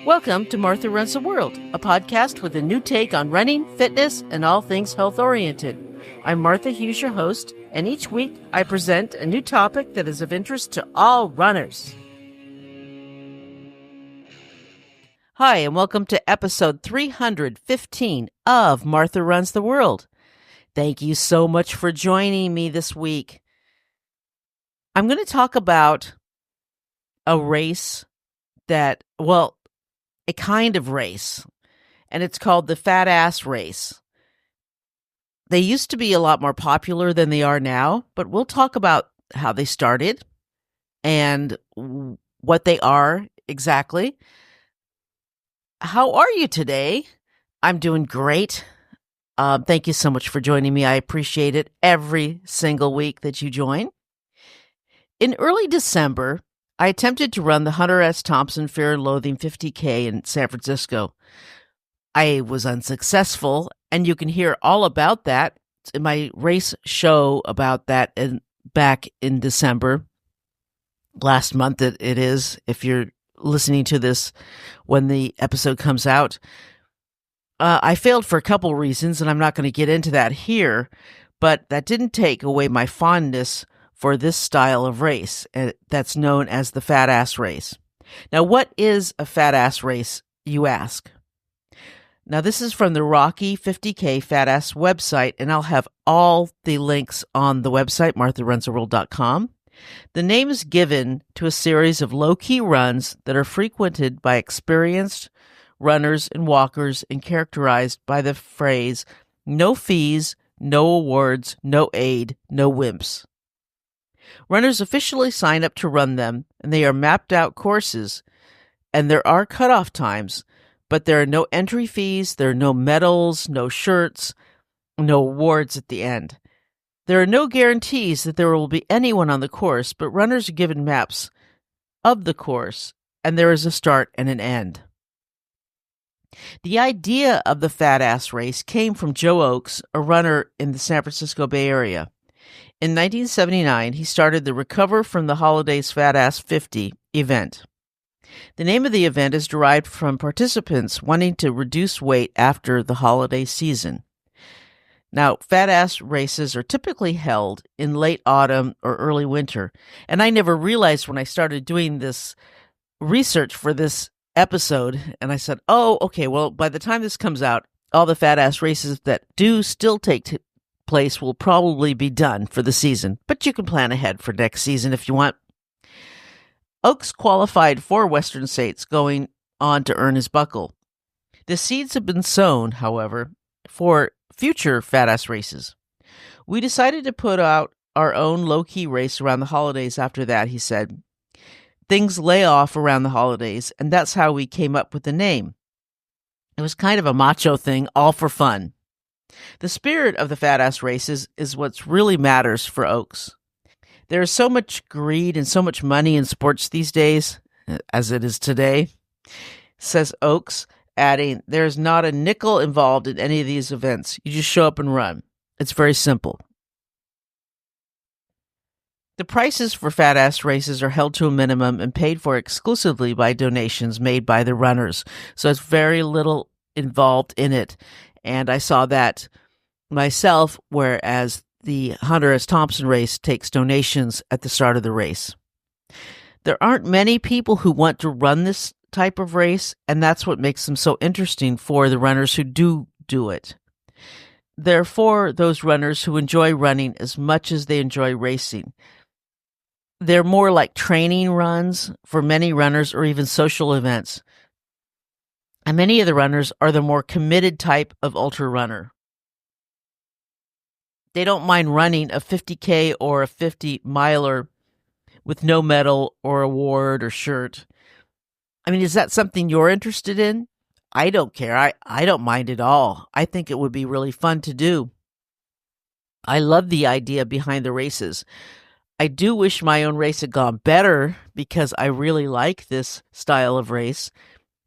Welcome to Martha Runs the World, a podcast with a new take on running, fitness, and all things health-oriented. I'm Martha Hughes, your host, and each week I present a new topic that is of interest to all runners. Hi, and welcome to episode 315 of Martha Runs the World. Thank you so much for joining me this week. I'm going to talk about a race a kind of race, and it's called the Fat Ass Race. They used to be a lot more popular than they are now, but we'll talk about how they started and what they are exactly. How are you today? I'm doing great. Thank you so much for joining me. I appreciate it every single week that you join. In early December, I attempted to run the Hunter S. Thompson Fear and Loathing 50K in San Francisco. I was unsuccessful, and you can hear all about that in my race show about that back in December. Last month it is, if you're listening to this when the episode comes out. I failed for a couple reasons, and I'm not going to get into that here, but that didn't take away my fondness for this style of race that's known as the Fat Ass Race. Now, what is a Fat Ass Race, you ask? Now, this is from the Rocky 50K Fat Ass website, and I'll have all the links on the website, martharunstheworld.com. The name is given to a series of low-key runs that are frequented by experienced runners and walkers and characterized by the phrase, no fees, no awards, no aid, no wimps. Runners officially sign up to run them, and they are mapped out courses, and there are cutoff times, but there are no entry fees, there are no medals, no shirts, no awards at the end. There are no guarantees that there will be anyone on the course, but runners are given maps of the course, and there is a start and an end. The idea of the Fat Ass Race came from Joe Oakes, a runner in the San Francisco Bay Area. In 1979, he started the Recover from the Holidays Fat Ass 50 event. The name of the event is derived from participants wanting to reduce weight after the holiday season. Now, fat ass races are typically held in late autumn or early winter, and I never realized when I started doing this research for this episode, and I said, oh, okay, well, by the time this comes out, all the fat ass races that do still take place will probably be done for the season, but you can plan ahead for next season if you want. Oakes qualified for Western States, going on to earn his buckle. The seeds have been sown, however, for future fat ass races. We decided to put out our own low-key race around the holidays after that, he said. Things lay off around the holidays, and that's how we came up with the name. It was kind of a macho thing, all for fun. The spirit of the Fat Ass Races is what really matters for Oakes. There is so much greed and so much money in sports these days, as it is today, says Oakes, adding, there's not a nickel involved in any of these events. You just show up and run. It's very simple. The prices for Fat Ass Races are held to a minimum and paid for exclusively by donations made by the runners, so it's very little involved in it. And I saw that myself, whereas the Hunter S. Thompson race takes donations at the start of the race. There aren't many people who want to run this type of race, and that's what makes them so interesting for the runners who do it. They're for those runners who enjoy running as much as they enjoy racing. They're more like training runs for many runners or even social events. And many of the runners are the more committed type of ultra runner. They don't mind running a 50K or a 50-miler with no medal or award or shirt. I mean, is that something you're interested in? I don't care. I don't mind at all. I think it would be really fun to do. I love the idea behind the races. I do wish my own race had gone better because I really like this style of race.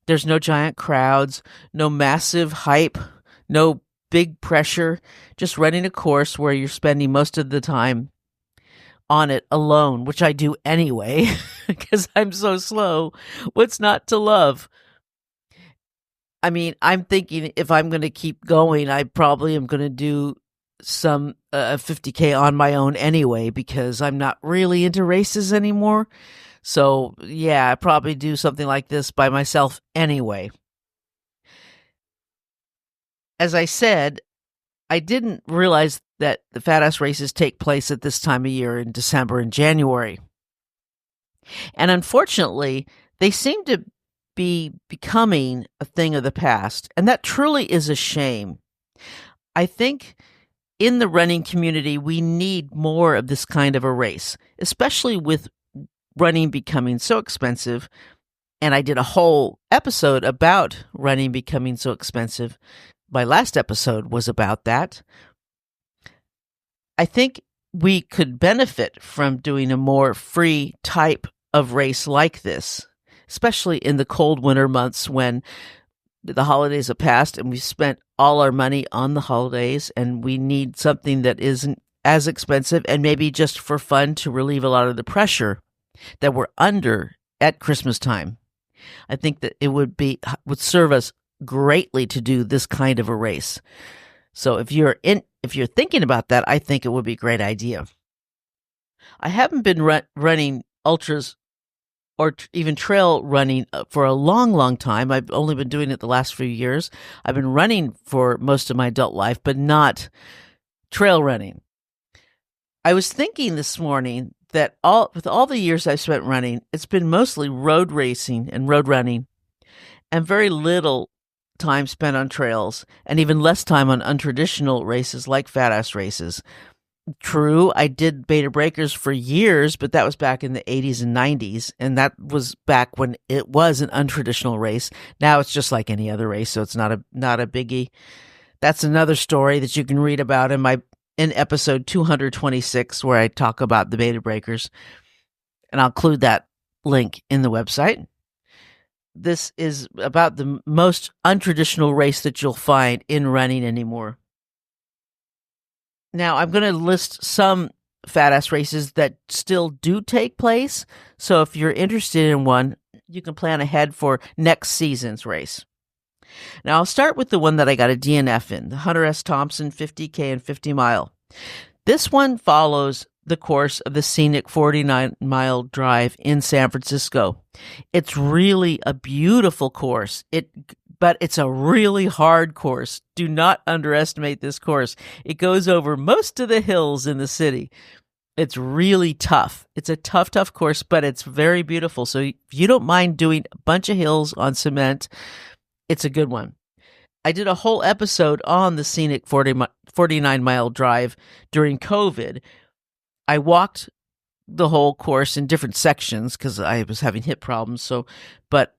There's no giant crowds, no massive hype, no big pressure, just running a course where you're spending most of the time on it alone, which I do anyway, because I'm so slow. What's not to love? I mean, I'm thinking if I'm going to keep going, I probably am going to do some 50K on my own anyway, because I'm not really into races anymore. So yeah, I probably do something like this by myself anyway. As I said, I didn't realize that the Fat Ass races take place at this time of year in December and January. And unfortunately, they seem to be becoming a thing of the past. And that truly is a shame. I think in the running community, we need more of this kind of a race, especially with running becoming so expensive. And I did a whole episode about running becoming so expensive. My last episode was about that. I think we could benefit from doing a more free type of race like this, especially in the cold winter months when the holidays have passed and we've spent all our money on the holidays, and we need something that isn't as expensive and maybe just for fun to relieve a lot of the pressure that we're under at Christmas time. I think that it would serve us greatly to do this kind of a race. So if you're thinking about that, I think it would be a great idea. I haven't been running ultras or even trail running for a long, long time. I've only been doing it the last few years. I've been running for most of my adult life, but not trail running. I was thinking this morning that with all the years I've spent running, it's been mostly road racing and road running, and very little time spent on trails, and even less time on untraditional races like Fat Ass races. True, I did beta breakers for years, but that was back in the 80s and 90s, and that was back when it was an untraditional race. Now it's just like any other race, so it's not a biggie. That's another story that you can read about in episode 226, where I talk about the beta breakers, and I'll include that link in the website. This is about the most untraditional race that you'll find in running anymore. Now, I'm going to list some Fat Ass races that still do take place. So if you're interested in one, you can plan ahead for next season's race. Now, I'll start with the one that I got a DNF in, the Hunter S. Thompson 50K and 50 mile. This one follows the course of the scenic 49-mile drive in San Francisco. It's really a beautiful course. But it's a really hard course. Do not underestimate this course. It goes over most of the hills in the city. It's really tough. It's a tough course, but it's very beautiful. So if you don't mind doing a bunch of hills on cement, it's a good one. I did a whole episode on the scenic 49-mile drive during COVID. I walked the whole course in different sections because I was having hip problems. But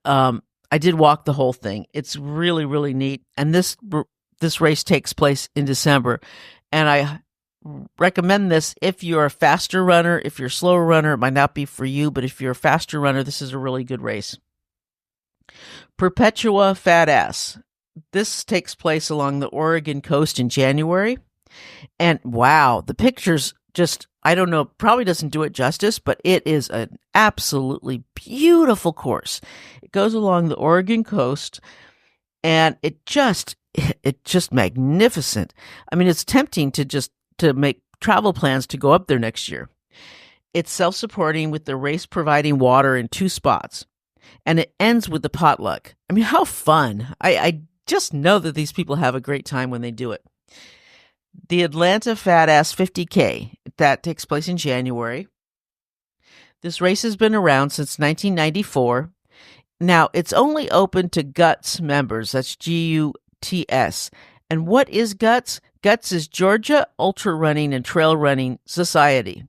I did walk the whole thing. It's really, really neat. And this race takes place in December. And I recommend this if you're a faster runner. If you're a slower runner, it might not be for you. But if you're a faster runner, this is a really good race. Perpetua Fat Ass. This takes place along the Oregon coast in January. And wow, the pictures just, I don't know, probably doesn't do it justice, but it is an absolutely beautiful course. It goes along the Oregon coast, and it's just magnificent. I mean, it's tempting to make travel plans to go up there next year. It's self-supporting with the race providing water in 2 spots, and it ends with the potluck. I mean, how fun. I just know that these people have a great time when they do it. The Atlanta Fat Ass 50K, that takes place in January. This race has been around since 1994. Now, it's only open to GUTS members. That's GUTS. And what is GUTS? GUTS is Georgia Ultra Running and Trail Running Society.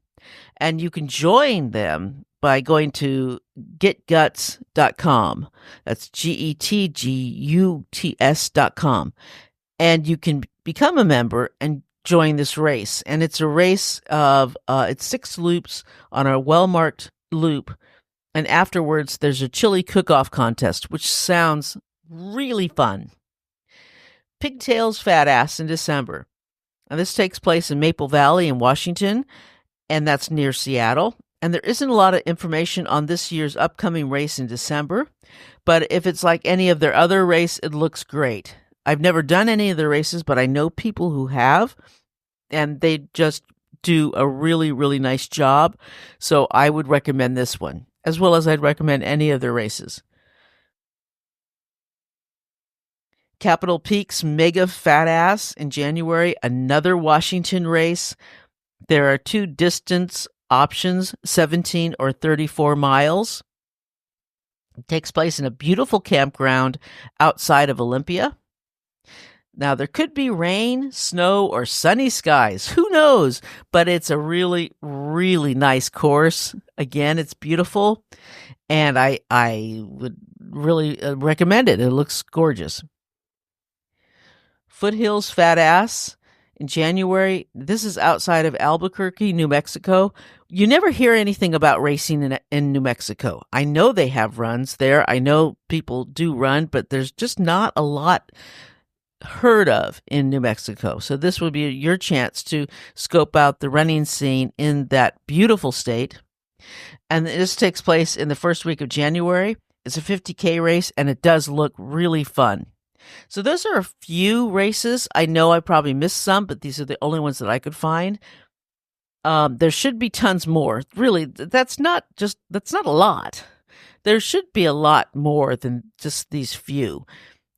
And you can join them by going to getguts.com. That's GETGUTS.com. And you can become a member and join this race. And it's a race of, it's 6 loops on a well-marked loop. And afterwards, there's a chili cook-off contest, which sounds really fun. Pigtails Fat Ass in December. Now, this takes place in Maple Valley in Washington, and that's near Seattle. And there isn't a lot of information on this year's upcoming race in December, but if it's like any of their other race, it looks great. I've never done any of the races, but I know people who have, and they just do a really, really nice job. So I would recommend this one, as well as I'd recommend any of their races. Capitol Peaks Mega Fat Ass in January, another Washington race. There are 2 distance options, 17 or 34 miles. It takes place in a beautiful campground outside of Olympia. Now, there could be rain, snow, or sunny skies. Who knows? But it's a really, really nice course. Again, it's beautiful, and I would really recommend it. It looks gorgeous. Foothills Fat Ass in January. This is outside of Albuquerque, New Mexico. You never hear anything about racing in New Mexico. I know they have runs there. I know people do run, but there's just not a lot heard of in New Mexico. So this would be your chance to scope out the running scene in that beautiful state. And this takes place in the first week of January. It's a 50K race, and it does look really fun. So those are a few races. I know I probably missed some, but these are the only ones that I could find. There should be tons more. Really, that's not a lot. There should be a lot more than just these few.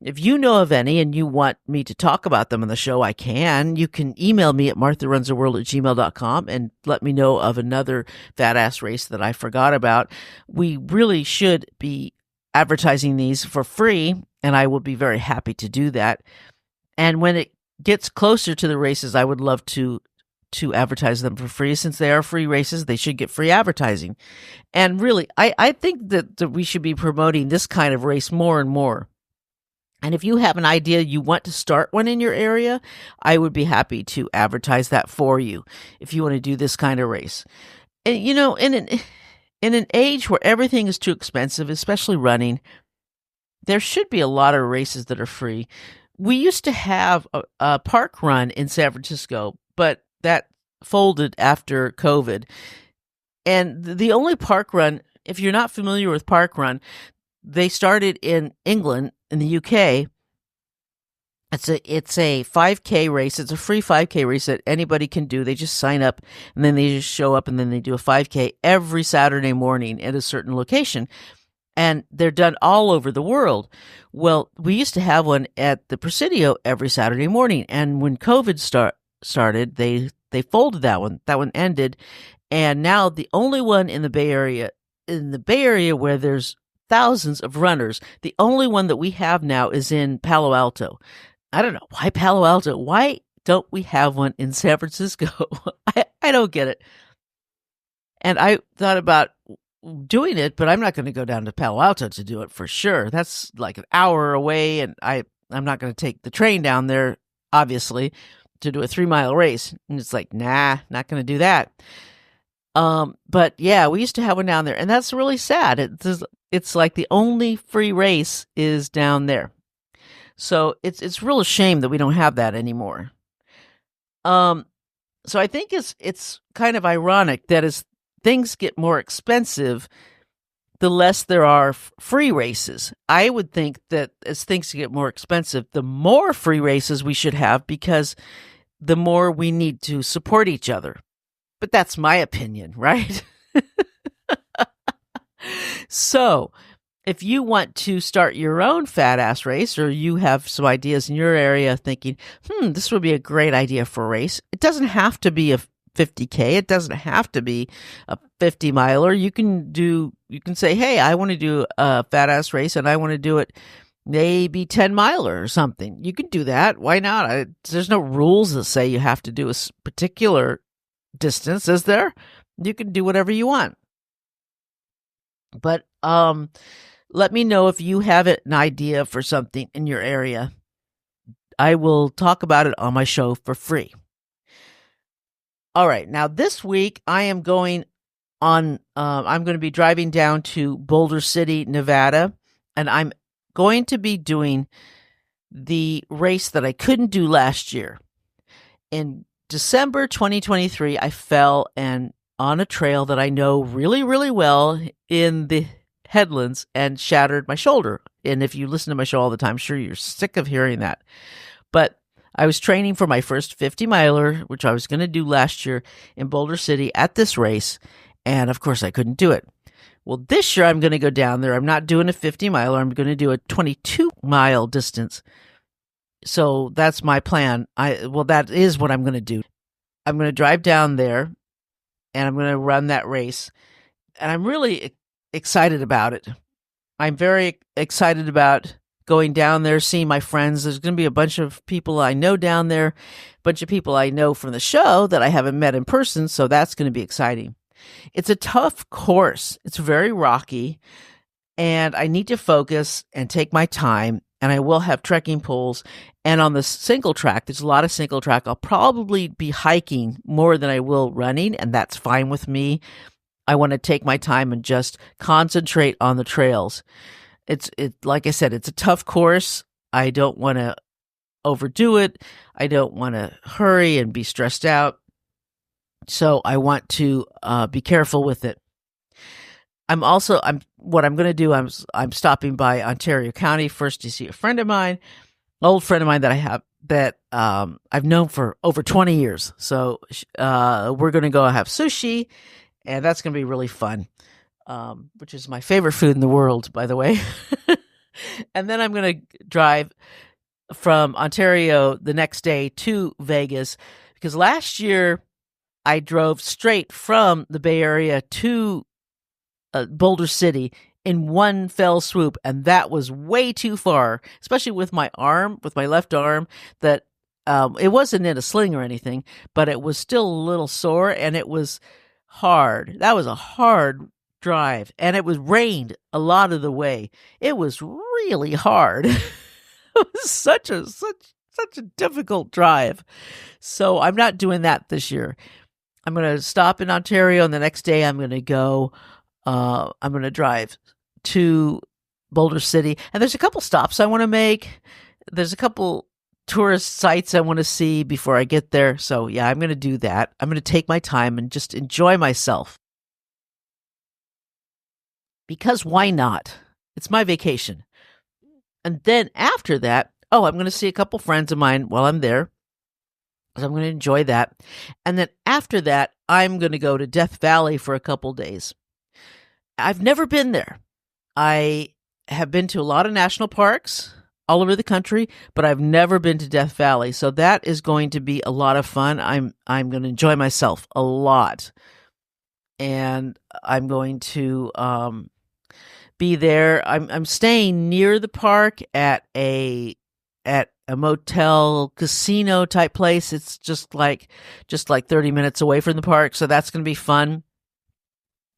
If you know of any and you want me to talk about them on the show, I can. You can email me at martharunsaworld@gmail.com and let me know of another fat ass race that I forgot about. We really should be advertising these for free, and I will be very happy to do that. And when it gets closer to the races, I would love to advertise them for free. Since they are free races, they should get free advertising. And really, I think that we should be promoting this kind of race more and more. And if you have an idea you want to start one in your area, I would be happy to advertise that for you if you want to do this kind of race. And, you know, in an age where everything is too expensive, especially running, there should be a lot of races that are free. We used to have a park run in San Francisco, but that folded after COVID. And the only park run, if you're not familiar with park run, they started in England, in the UK. It's a 5K race. It's a free 5K race that anybody can do. They just sign up, and then they just show up, and then they do a 5K every Saturday morning at a certain location. And they're done all over the world. Well, we used to have one at the Presidio every Saturday morning, and when COVID started, they folded that one. That one ended, and now the only one in the Bay Area where there's thousands of runners, the only one that we have now is in Palo Alto. I don't know why Palo Alto. Why don't we have one in San Francisco? I don't get it. And I thought about doing it, but I'm not going to go down to Palo Alto to do it for sure. That's like an hour away, and I'm not going to take the train down there, obviously, to do a 3-mile race. And it's like, nah, not going to do that. But yeah, we used to have one down there, and that's really sad. It's like the only free race is down there. So it's real shame that we don't have that anymore. So I think it's kind of ironic that as things get more expensive, the less there are free races. I would think that as things get more expensive, the more free races we should have, because the more we need to support each other. But that's my opinion, right? So, if you want to start your own fat ass race, or you have some ideas in your area thinking, this would be a great idea for a race. It doesn't have to be a 50K. It doesn't have to be a 50 miler. You can say, hey, I want to do a fat ass race, and I want to do it maybe 10 miler or something. You can do that. Why not? There's no rules that say you have to do a particular distance, is there? You can do whatever you want. But let me know if you have an idea for something in your area. I will talk about it on my show for free. All right. Now this week I am going on, I'm going to be driving down to Boulder City, Nevada, and I'm going to be doing the race that I couldn't do last year. In December 2023, I fell and on a trail that I know really, really well in the headlands and shattered my shoulder. And if you listen to my show all the time, I'm sure you're sick of hearing that. But I was training for my first 50 miler, which I was going to do last year in Boulder City at this race. And of course, I couldn't do it. Well, this year I'm going to go down there. I'm not doing a 50 miler. I'm going to do a 22-mile distance. So that's my plan. That is what I'm going to do. I'm going to drive down there and I'm going to run that race. And I'm really excited about it. I'm very excited about going down there, seeing my friends. There's going to be a bunch of people I know down there, a bunch of people I know from the show that I haven't met in person. So that's going to be exciting. It's a tough course. It's very rocky, and I need to focus and take my time, and I will have trekking poles. And on the single track, there's a lot of single track. I'll probably be hiking more than I will running, and that's fine with me. I want to take my time and just concentrate on the trails. It's like I said, it's a tough course. I don't want to overdo it. I don't want to hurry and be stressed out. So I want to be careful with it. What I'm going to do, I'm stopping by Ontario County first to see a friend of mine, old friend of mine that I have that I've known for over 20 years. So we're going to go have sushi, and that's going to be really fun, which is my favorite food in the world, by the way. And then I'm going to drive from Ontario the next day to Vegas, because last year I drove straight from the Bay Area to Boulder City in one fell swoop, and that was way too far, especially with my left arm, that it wasn't in a sling or anything, but it was still a little sore, and it was hard. That was a hard drive, and it was rained a lot of the way. It was really hard. It was such a difficult drive. So I'm not doing that this year. I'm going to stop in Ontario, and the next day I'm going to go, I'm going to drive to Boulder City. And there's a couple stops I want to make. There's a couple tourist sites I want to see before I get there. So yeah, I'm going to do that. I'm going to take my time and just enjoy myself. Because why not? It's my vacation. And then after that, I'm going to see a couple friends of mine while I'm there. So I'm going to enjoy that. And then after that, I'm going to go to Death Valley for a couple days. I've never been there. I have been to a lot of national parks all over the country, but I've never been to Death Valley. So that is going to be a lot of fun. I'm going to enjoy myself a lot. And I'm going to be there. I'm staying near the park at a motel casino type place. It's just like 30 minutes away from the park. So that's going to be fun.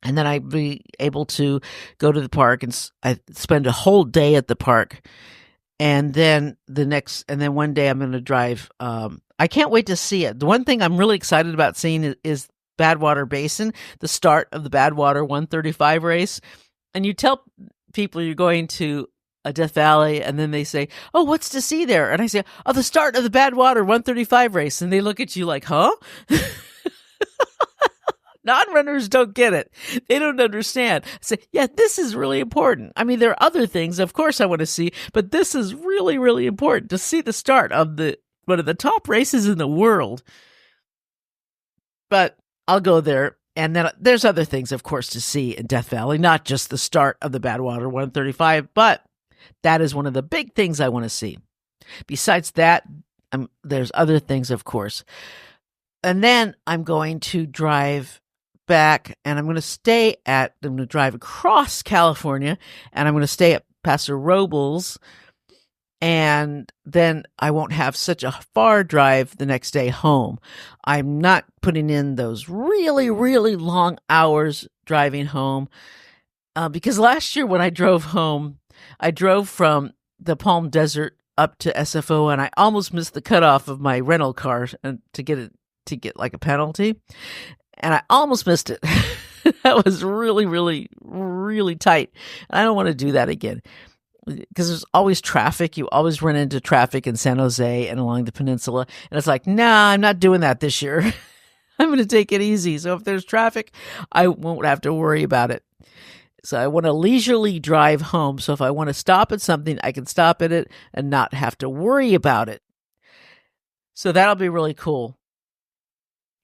And then I'd be able to go to the park and I spend a whole day at the park. And then one day I'm going to drive. I can't wait to see it. The one thing I'm really excited about seeing is Badwater Basin, the start of the Badwater 135 race. And you tell people you're going to a Death Valley, and then they say, "Oh, what's to see there?" And I say, "Oh, the start of the Badwater 135 race." And they look at you like, "Huh?" Non-runners don't get it. They don't understand. I say, yeah, this is really important. I mean, there are other things, of course, I want to see, but this is really, really important to see the start of one of the top races in the world. But I'll go there. And then there's other things, of course, to see in Death Valley, not just the start of the Badwater 135, but that is one of the big things I want to see. Besides that, there's other things, of course. And then I'm going to drive back, and I'm going to drive across California, and I'm going to stay at Paso Robles, and then I won't have such a far drive the next day home. I'm not putting in those really, really long hours driving home, because last year when I drove home, I drove from the Palm Desert up to SFO, and I almost missed the cutoff of my rental car to get like a penalty, and I almost missed it. That was really, really, really tight. And I don't want to do that again, because there's always traffic. You always run into traffic in San Jose and along the peninsula. And it's like, nah, I'm not doing that this year. I'm going to take it easy. So if there's traffic, I won't have to worry about it. So I want to leisurely drive home. So if I want to stop at something, I can stop at it and not have to worry about it. So that'll be really cool.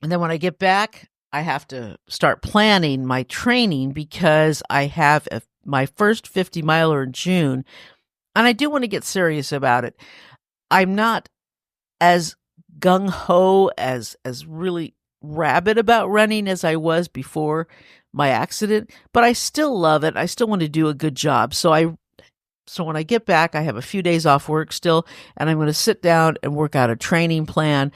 And then when I get back, I have to start planning my training because I have my first 50 miler in June. And I do want to get serious about it. I'm not as gung-ho, as really rabid about running as I was before my accident, but I still love it. I still want to do a good job. So when I get back, I have a few days off work still, and I'm going to sit down and work out a training plan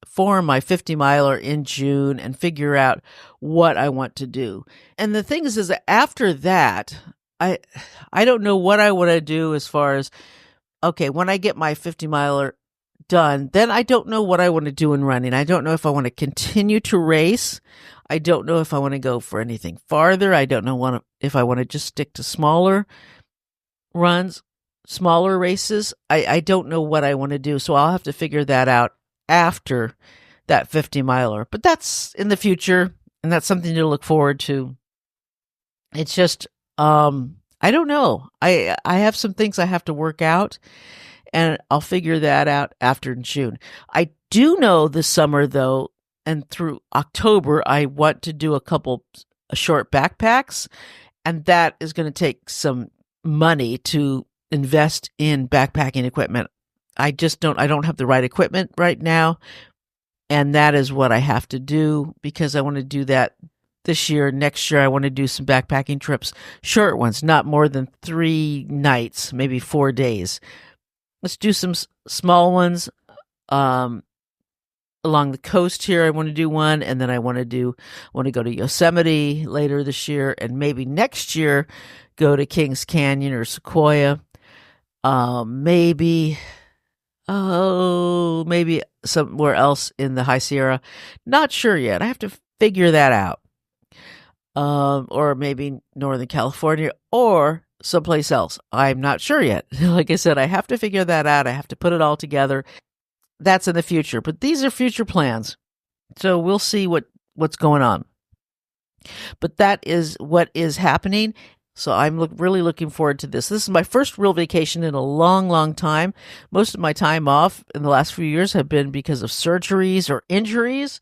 for my 50 miler in June and figure out what I want to do. And the thing is that after that, I don't know what I want to do as far as, okay, when I get my 50 miler done, then I don't know what I want to do in running. I don't know if I want to continue to race. I don't know if I want to go for anything farther. I don't know if I want to just stick to smaller runs, smaller races. I don't know what I want to do. So I'll have to figure that out after that 50 miler. But that's in the future, and that's something to look forward to. It's just, I don't know. I have some things I have to work out, and I'll figure that out after June. I do know this summer, though, and through October, I want to do a couple short backpacks, and that is going to take some money to invest in backpacking equipment. I don't have the right equipment right now, and that is what I have to do because I want to do that this year. Next year, I want to do some backpacking trips, short ones, not more than 3 nights, maybe 4 days. Let's do some small ones along the coast here. I want to do one, and then I want to go to Yosemite later this year, and maybe next year go to Kings Canyon or Sequoia. Maybe somewhere else in the High Sierra. Not sure yet. I have to figure that out. Or maybe Northern California or someplace else. I'm not sure yet. Like I said, I have to figure that out. I have to put it all together. That's in the future, but these are future plans. So we'll see what's going on. But that is what is happening. So I'm really looking forward to this. This is my first real vacation in a long, long time. Most of my time off in the last few years have been because of surgeries or injuries.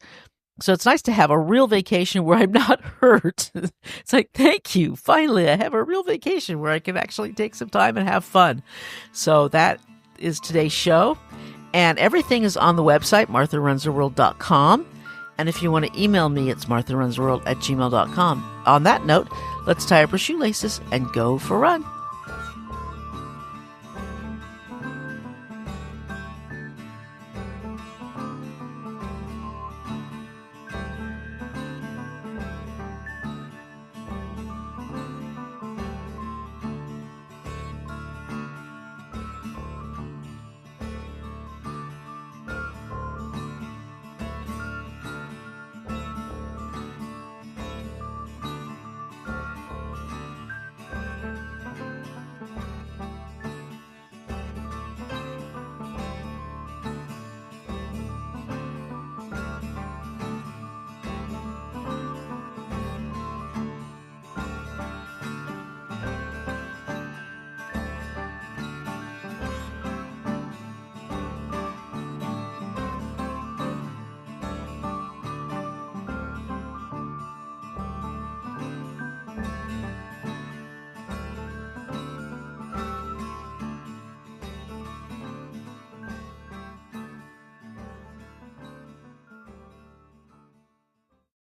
So it's nice to have a real vacation where I'm not hurt. It's like, thank you. Finally, I have a real vacation where I can actually take some time and have fun. So that is today's show. And everything is on the website, martharunstheworld.com. And if you want to email me, it's martharunstheworld@gmail.com. On that note, let's tie up our shoelaces and go for a run.